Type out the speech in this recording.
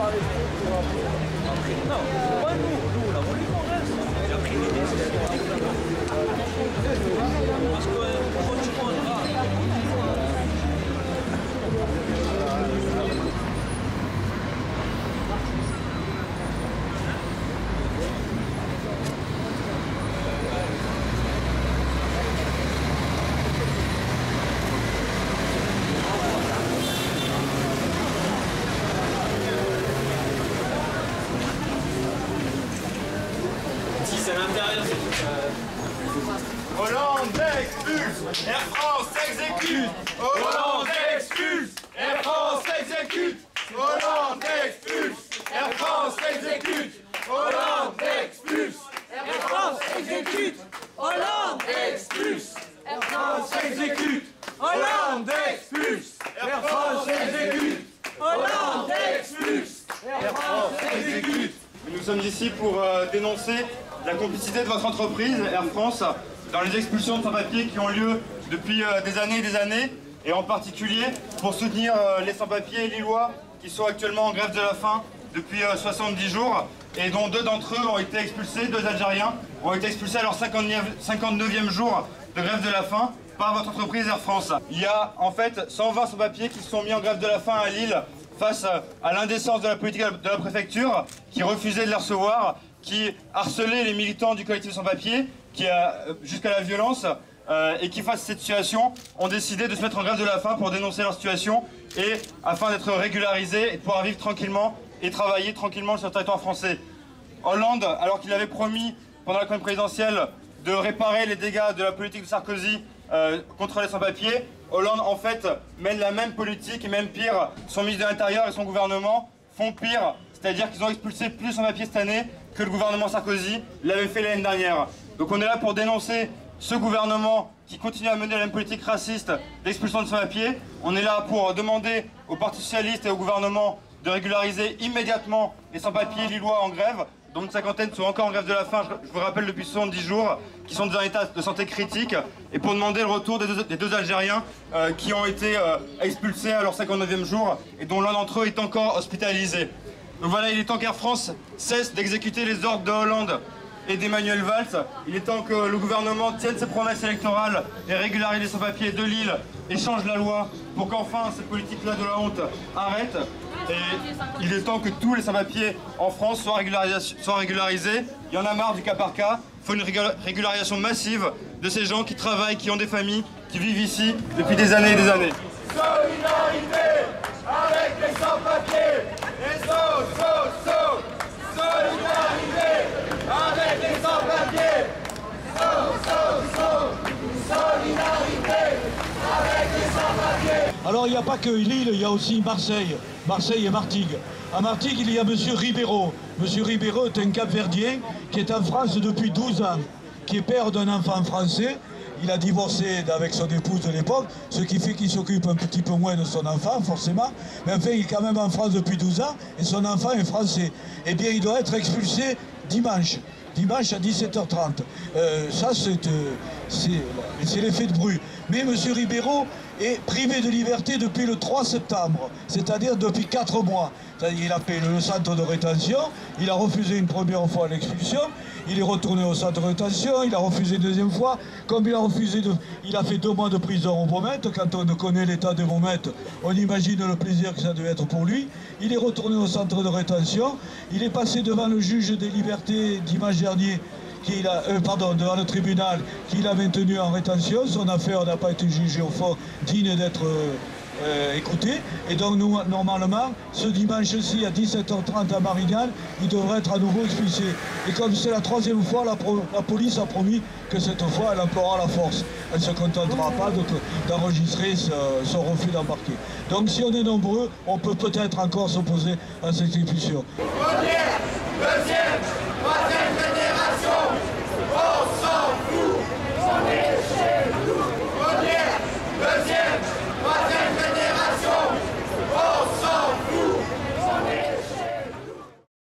Non, pas nous, on a voulu qu'on reste. Il a pris les décisions. Parce que quand tu prendras. À l'intérieur, Hollande expulse, Air France exécute. Hollande expulse, Air France exécute. Hollande expulse, Air France exécute. Hollande expulse, Air France exécute. Hollande expulse, Air France exécute. Hollande expulse, Air France exécute. Hollande expulse, Air France exécute. Nous sommes ici pour dénoncer la complicité de votre entreprise, Air France, dans les expulsions de sans-papiers qui ont lieu depuis des années et des années, et en particulier pour soutenir les sans-papiers lillois qui sont actuellement en grève de la faim depuis 70 jours, et dont 2 d'entre eux ont été expulsés, 2 Algériens, ont été expulsés à leur 59e jour de grève de la faim par votre entreprise Air France. Il y a en fait 120 sans-papiers qui se sont mis en grève de la faim à Lille face à l'indécence de la politique de la préfecture, qui refusait de les recevoir, qui harcelait les militants du collectif sans-papiers, qui a jusqu'à la violence, et qui, face à cette situation, ont décidé de se mettre en grève de la faim pour dénoncer leur situation et afin d'être régularisés et de pouvoir vivre tranquillement et travailler tranquillement sur le territoire français. Hollande, alors qu'il avait promis pendant la campagne présidentielle de réparer les dégâts de la politique de Sarkozy contre les sans-papiers, Hollande en fait mène la même politique et même pire. Son ministre de l'Intérieur et son gouvernement font pire, c'est-à-dire qu'ils ont expulsé plus de sans-papiers cette année que le gouvernement Sarkozy l'avait fait l'année dernière. Donc on est là pour dénoncer ce gouvernement qui continue à mener la même politique raciste d'expulsion de sans-papiers. On est là pour demander au Parti Socialiste et au gouvernement de régulariser immédiatement les sans-papiers lillois en grève, dont une cinquantaine sont encore en grève de la faim, je vous rappelle, depuis 70 jours, qui sont dans un état de santé critique, et pour demander le retour des deux Algériens qui ont été expulsés à leur 59e jour, et dont l'un d'entre eux est encore hospitalisé. Donc voilà, il est temps qu'Air France cesse d'exécuter les ordres de Hollande et d'Emmanuel Valls. Il est temps que le gouvernement tienne ses promesses électorales et régularise les sans-papiers de Lille et change la loi pour qu'enfin cette politique-là de la honte arrête. Et il est temps que tous les sans-papiers en France soient régularisés. Il y en a marre du cas par cas. Il faut une régularisation massive de ces gens qui travaillent, qui ont des familles, qui vivent ici depuis des années et des années. Solidarité avec les sans-papiers. Solidarité avec les sans-papiers. Solidarité avec les sans-papiers. Alors il n'y a pas que Lille, il y a aussi Marseille et Martigues. À Martigues, il y a M. Ribeiro. M. Ribeiro est un Cap-Verdien qui est en France depuis 12 ans, qui est père d'un enfant français. Il a divorcé avec son épouse de l'époque, ce qui fait qu'il s'occupe un petit peu moins de son enfant, forcément. Mais enfin, il est quand même en France depuis 12 ans et son enfant est français. Eh bien, il doit être expulsé dimanche à 17h30. Ça, c'est l'effet de bruit. Mais M. Ribeiro est privé de liberté depuis le 3 septembre, c'est-à-dire depuis 4 mois. Il a appelé le centre de rétention, il a refusé une première fois l'expulsion, il est retourné au centre de rétention, il a refusé une deuxième fois. Comme il a fait 2 mois de prison au Baumette. Quand on connaît l'état de Baumette, on imagine le plaisir que ça devait être pour lui. Il est retourné au centre de rétention, il est passé devant le juge des libertés dimanche dernier, devant le tribunal qui l'a maintenu en rétention. Son affaire n'a pas été jugée au fond digne d'être écoutée. Et donc nous, normalement, ce dimanche-ci à 17h30 à Marignane, il devrait être à nouveau expulsé. Et comme c'est la 3e fois, la police a promis que cette fois elle emploiera la force. Elle ne se contentera pas d'enregistrer son refus d'embarquer. Donc si on est nombreux, on peut peut-être encore s'opposer à cette expulsion.